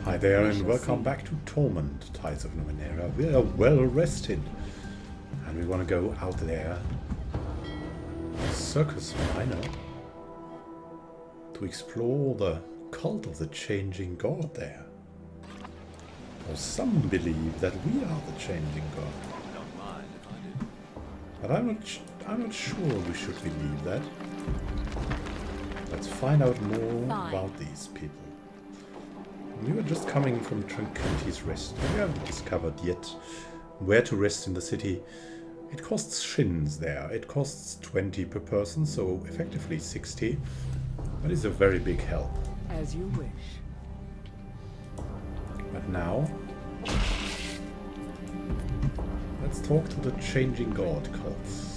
Hi there and welcome back to Torment, Tides of Numenera. We are well rested and we want to go out there, Circus Minor, to explore the cult of the changing god there. Or some believe that we are the changing god. But I'm not sure we should believe that. Let's find out more about these people. We were just coming from Tranquility's Rest. We haven't discovered yet where to rest in the city. It costs shins there. It costs 20 per person, so effectively 60. But it's a very big help. As you wish. But now, let's talk to the changing god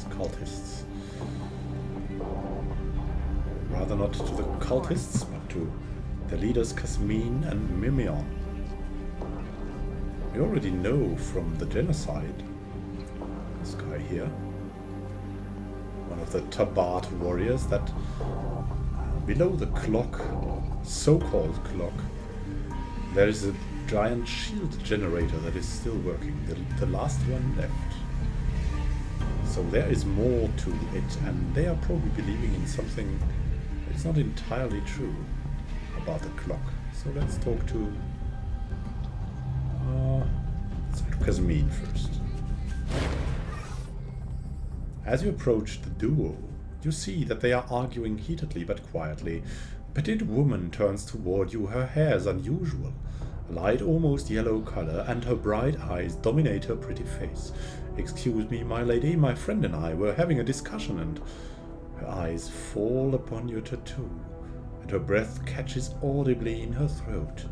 cultists. Rather not to the cultists, but to the leaders Kasmin and Immanuel. We already know from the genocide, this guy here, one of the Tabat warriors, that below the clock, so-called clock, there is a giant shield generator that is still working, the last one left. So there is more to it, and they are probably believing in something that is not entirely true about the clock. So let's talk to Kasmin first. As you approach the duo, you see that they are arguing heatedly but quietly. A petite woman turns toward you. Her hair is unusual, a light almost yellow color, and her bright eyes dominate her pretty face. "Excuse me, my lady, my friend and I were having a discussion," and her eyes fall upon your tattoo, and her breath catches audibly in her throat.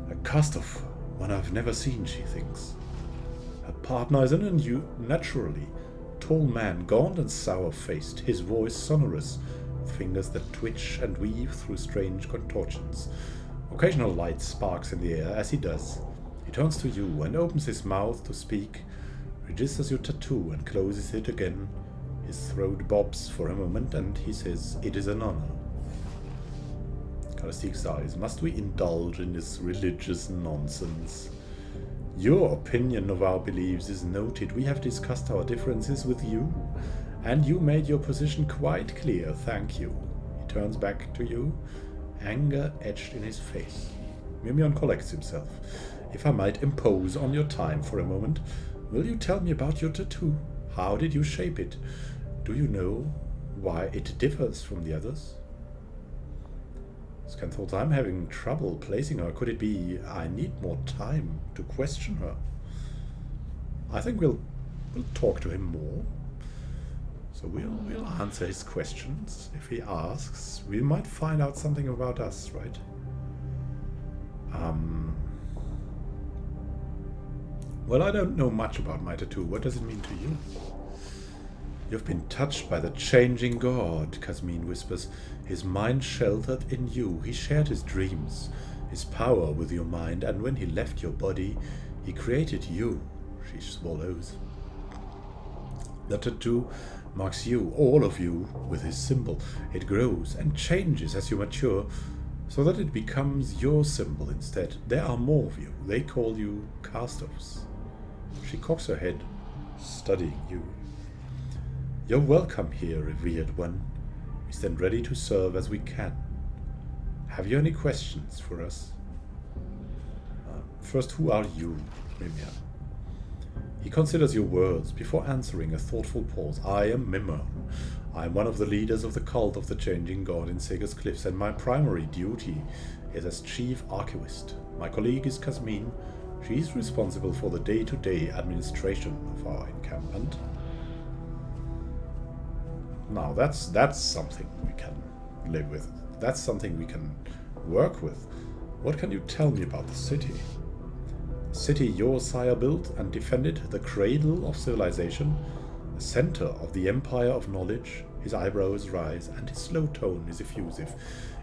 "A cast of one I've never seen," she thinks. Her partner is an unnaturally tall man, gaunt and sour-faced, his voice sonorous, with fingers that twitch and weave through strange contortions. Occasional light sparks in the air as he does. He turns to you and opens his mouth to speak, registers your tattoo and closes it again. His throat bobs for a moment and he says, "It is an honor." Karastik sighs. "Must we indulge in this religious nonsense? Your opinion of our beliefs is noted. We have discussed our differences with you, and you made your position quite clear. Thank you." He turns back to you, anger etched in his face. Mimion collects himself. "If I might impose on your time for a moment, will you tell me about your tattoo? How did you shape it? Do you know why it differs from the others?" Scan thought, "I'm having trouble placing her. Could it be I need more time to question her?" I think we'll talk to him more. So we'll answer his questions. If he asks, we might find out something about us, right? Well, I don't know much about my tattoo. What does it mean to you? "You've been touched by the changing god," Kasmin whispers. "His mind sheltered in you. He shared his dreams, his power with your mind, and when he left your body, he created you." She swallows. "The tattoo marks you, all of you, with his symbol. It grows and changes as you mature, so that it becomes your symbol instead. There are more of you. They call you cast-offs." She cocks her head, studying you. "You're welcome here, revered one. We stand ready to serve as we can. Have you any questions for us?" First, who are you, Mimian? He considers your words before answering, a thoughtful pause. "I am Immanuel. I am one of the leaders of the cult of the changing god in Sega's Cliffs, and my primary duty is as chief archivist. My colleague is Kasmin. She is responsible for the day-to-day administration of our encampment." Now that's something we can live with. That's something we can work with. What can you tell me about the city? The city your sire built and defended, the cradle of civilization, the center of the empire of knowledge. His eyebrows rise and his slow tone is effusive.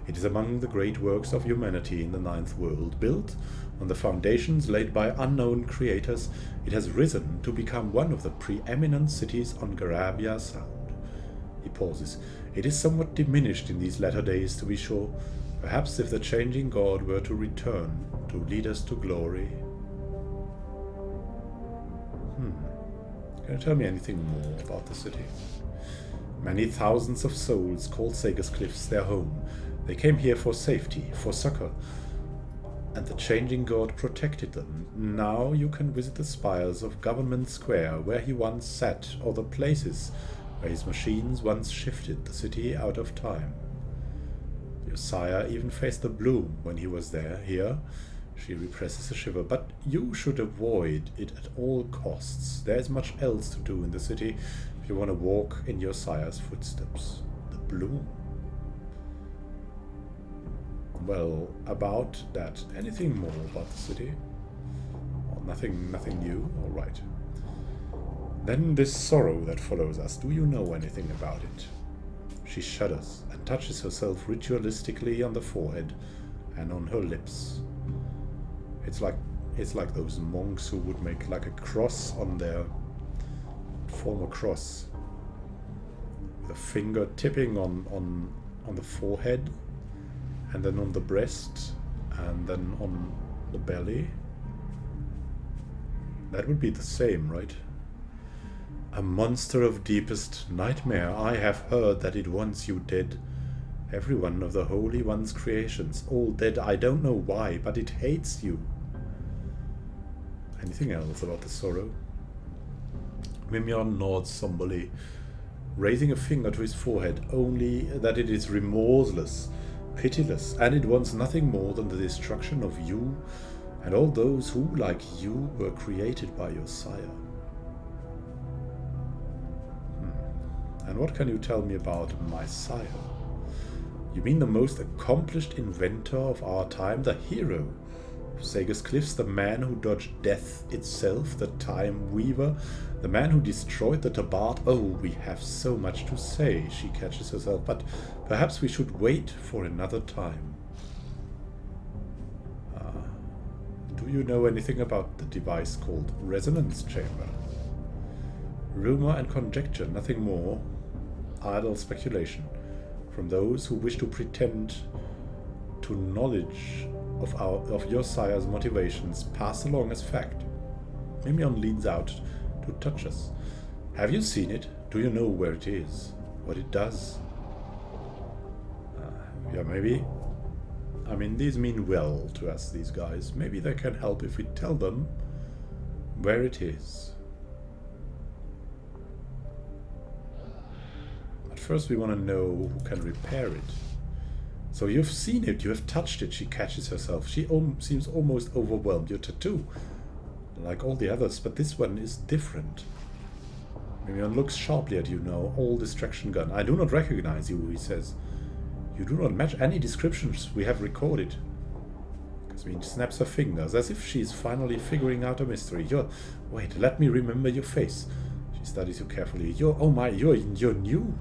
"It is among the great works of humanity in the Ninth World. Built on the foundations laid by unknown creators, it has risen to become one of the preeminent cities on Garabia Sound." He pauses. "It is somewhat diminished in these latter days, to be sure. Perhaps if the changing god were to return to lead us to glory. Can you tell me anything more about the city? Many thousands of souls called Sager's Cliffs their home. They came here for safety, for succor, and the changing god protected them. Now you can visit the spires of Government Square, where he once sat, or the places where his machines once shifted the city out of time. Your sire even faced the bloom when he was there. Here, she represses a shiver, but you should avoid it at all costs. There is much else to do in the city if you want to walk in your sire's footsteps. The bloom. Well, about that. Anything more about the city? Oh, nothing new? Alright. Then this sorrow that follows us. Do you know anything about it? She shudders and touches herself ritualistically on the forehead and on her lips. It's like those monks who would make like a cross on their former cross, with a finger tipping on the forehead, and then on the breast, and then on the belly. That would be the same, right? A monster of deepest nightmare. I have heard that it wants you dead. Every one of the Holy One's creations, all dead. I don't know why, but it hates you. Anything else about the sorrow? Mimyon nods somberly, raising a finger to his forehead, only that it is remorseless, pitiless, and it wants nothing more than the destruction of you and all those who, like you, were created by your sire. And what can you tell me about my sire? You mean the most accomplished inventor of our time, the hero of Sager's Cliffs, the man who dodged death itself, the time weaver, the man who destroyed the Tabard? Oh, we have so much to say, she catches herself, but perhaps we should wait for another time. Do you know anything about the device called Resonance Chamber? Rumor and conjecture, nothing more. Idle speculation from those who wish to pretend to knowledge of your sire's motivations, passed along as fact. Mimyon leans out to touch us. Have you seen it? Do you know where it is? What it does? Yeah, maybe. I mean, these mean well to us, these guys. Maybe they can help if we tell them where it is. But first we want to know who can repair it. So you've seen it, you have touched it, she catches herself. She seems almost overwhelmed. Your tattoo, like all the others, but this one is different. Mimyon looks sharply at you now, all distraction gone. I do not recognize you, he says. You do not match any descriptions we have recorded. Kasmin snaps her fingers as if she is finally figuring out a mystery. Wait, let me remember your face. She studies you carefully. Oh my, you're new.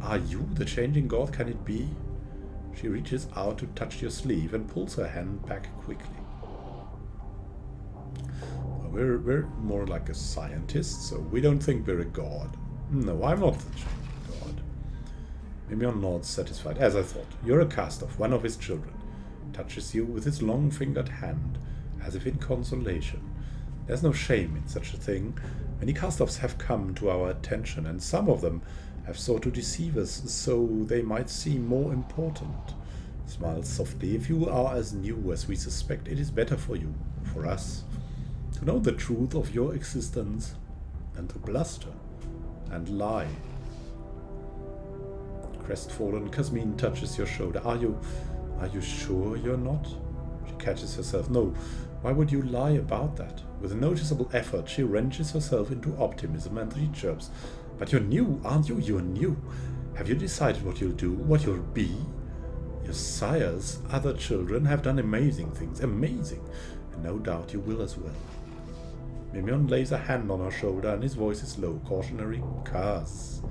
Are you the changing god? Can it be? She reaches out to touch your sleeve and pulls her hand back quickly. Well, we're more like a scientist, so we don't think we're a god. No, I'm not the changing god. Mimyon nods satisfied. As I thought, you're a cast-off, one of his children. Touches you with his long-fingered hand, as if in consolation. There's no shame in such a thing. Many cast-offs have come to our attention, and some of them have sought to deceive us so they might seem more important. Smiles softly. If you are as new as we suspect, it is better for you, for us, to know the truth of your existence than to bluster and lie. Crestfallen, Kasmin touches your shoulder. Are you sure you're not? She catches herself. No, why would you lie about that? With a noticeable effort, she wrenches herself into optimism and she chirps. But you're new, aren't you? You're new. Have you decided what you'll do, what you'll be? Your sire's other children have done amazing things, amazing, and no doubt you will as well. Mimyon lays a hand on her shoulder and his voice is low, cautionary. Kaz.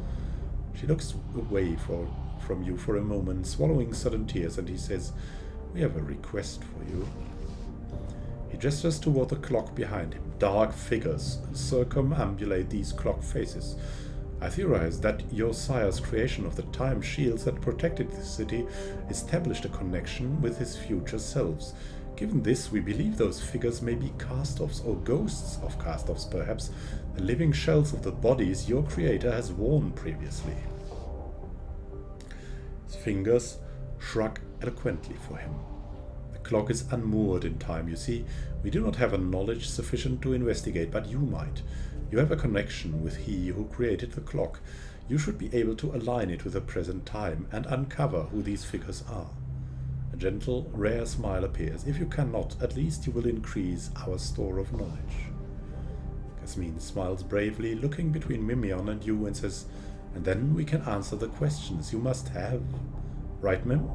She looks away from you for a moment, swallowing sudden tears, and he says, we have a request for you. He gestures toward the clock behind him. Dark figures circumambulate these clock faces. I theorize that your sire's creation of the time shields that protected this city established a connection with his future selves. Given this, we believe those figures may be cast-offs or ghosts of cast-offs, perhaps the living shells of the bodies your creator has worn previously. His fingers shrug eloquently for him. The clock is unmoored in time, you see. We do not have a knowledge sufficient to investigate, but you might. You have a connection with he who created the clock. You should be able to align it with the present time and uncover who these figures are. A gentle, rare smile appears. If you cannot, at least you will increase our store of knowledge. Kasmin smiles bravely, looking between Mimion and you, and says, and then we can answer the questions you must have. Right, Mim?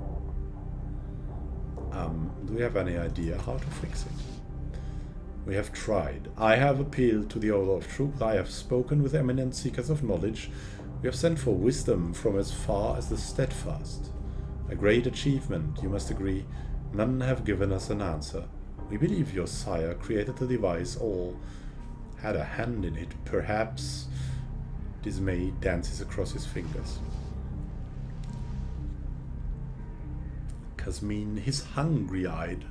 Do we have any idea how to fix it? We have tried. I have appealed to the Order of Truth. I have spoken with eminent seekers of knowledge. We have sent for wisdom from as far as the steadfast. A great achievement, you must agree. None have given us an answer. We believe your sire created the device or had a hand in it. Perhaps. Dismay dances across his fingers. Kasmin, his hungry-eyed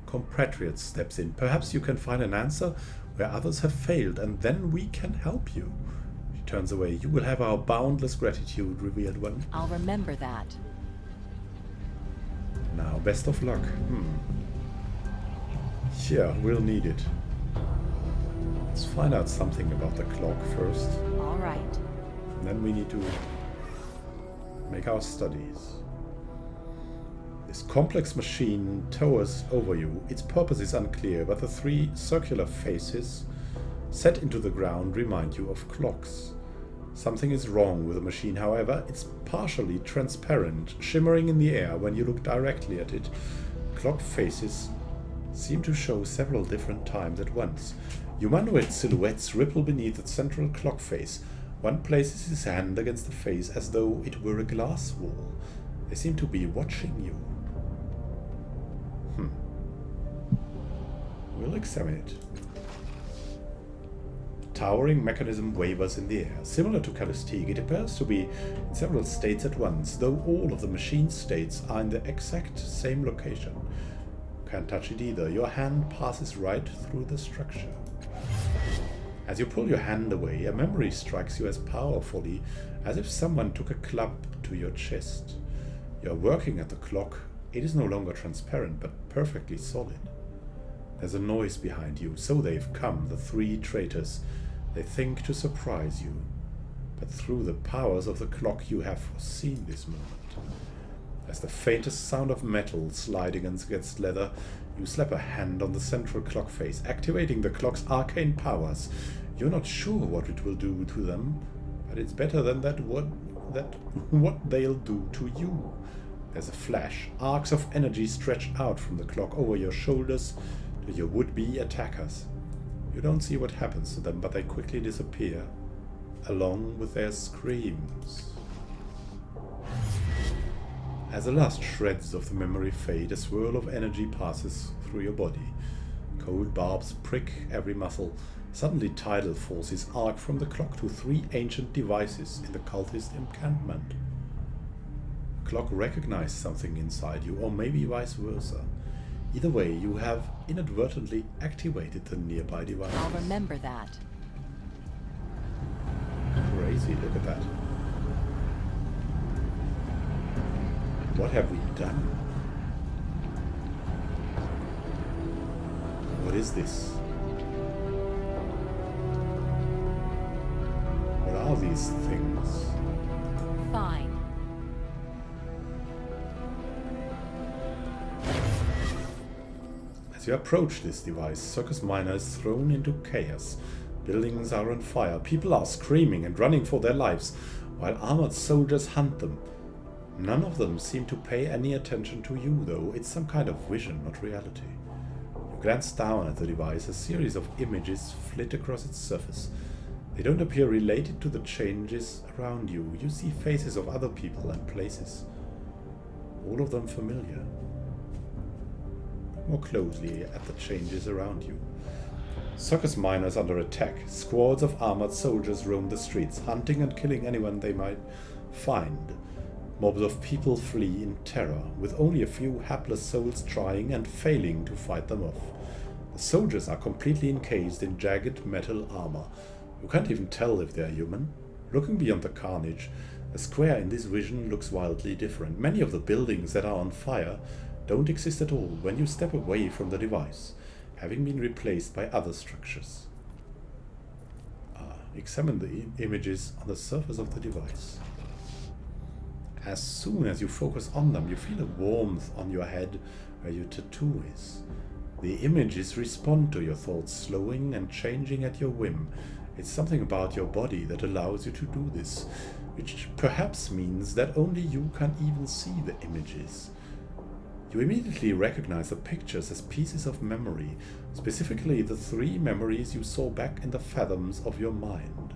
compatriot, steps in. Perhaps you can find an answer where others have failed, and then we can help you. She turns away. You will have our boundless gratitude, revealed one. I'll remember that. Now, best of luck. Yeah, we'll need it. Let's find out something about the clock first. All right. And then we need to make our studies. This complex machine towers over you. Its purpose is unclear, but the three circular faces set into the ground remind you of clocks. Something is wrong with the machine, however. It's partially transparent, shimmering in the air when you look directly at it. Clock faces seem to show several different times at once. Humanoid silhouettes ripple beneath its central clock face. One places his hand against the face as though it were a glass wall. They seem to be watching you. We'll examine it. The towering mechanism wavers in the air. Similar to Calistique, it appears to be in several states at once, though all of the machine states are in the exact same location. You can't touch it either. Your hand passes right through the structure. As you pull your hand away, a memory strikes you as powerfully as if someone took a club to your chest. You are working at the clock. It is no longer transparent, but perfectly solid. There's a noise behind you. So they've come, the three traitors. They think to surprise you. But through the powers of the clock you have foreseen this moment. As the faintest sound of metal sliding against leather, you slap a hand on the central clock face, activating the clock's arcane powers. You're not sure what it will do to them, but it's better than what they'll do to you. There's a flash. Arcs of energy stretch out from the clock over your shoulders to your would-be attackers. You don't see what happens to them, but they quickly disappear, along with their screams. As the last shreds of the memory fade, a swirl of energy passes through your body. Cold barbs prick every muscle. Suddenly tidal forces arc from the clock to three ancient devices in the cultist encampment. The clock recognized something inside you, or maybe vice versa. Either way, you have inadvertently activated the nearby device. I'll remember that. Crazy, look at that. What have we done? What is this? What are these things? Fine. As you approach this device, Circus Minor is thrown into chaos. Buildings are on fire, people are screaming and running for their lives, while armored soldiers hunt them. None of them seem to pay any attention to you, though. It's some kind of vision, not reality. You glance down at the device. A series of images flit across its surface. They don't appear related to the changes around you. You see faces of other people and places. All of them familiar. Look more closely at the changes around you. Circus miners under attack. Squads of armored soldiers roam the streets, hunting and killing anyone they might find. Mobs of people flee in terror, with only a few hapless souls trying and failing to fight them off. The soldiers are completely encased in jagged metal armor. You can't even tell if they are human. Looking beyond the carnage, the square in this vision looks wildly different. Many of the buildings that are on fire don't exist at all when you step away from the device, having been replaced by other structures. Examine the images on the surface of the device. As soon as you focus on them, you feel a warmth on your head where your tattoo is. The images respond to your thoughts, slowing and changing at your whim. It's something about your body that allows you to do this, which perhaps means that only you can even see the images. You immediately recognize the pictures as pieces of memory, specifically the 3 memories you saw back in the fathoms of your mind.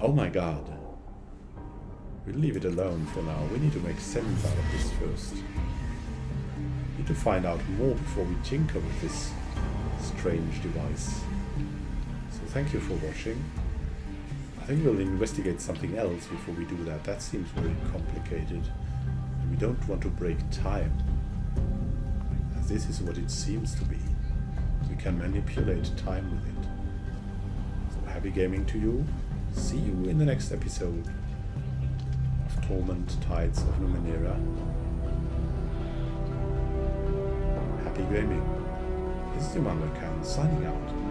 Oh my god. We'll leave it alone for now. We need to make sense out of this first. We need to find out more before we tinker with this strange device. So thank you for watching. I think we'll investigate something else before we do that. That seems very complicated. And we don't want to break time. As this is what it seems to be. We can manipulate time with it. So happy gaming to you. See you in the next episode of Torment Tides of Numenera. Happy gaming. This is Immanuel signing out.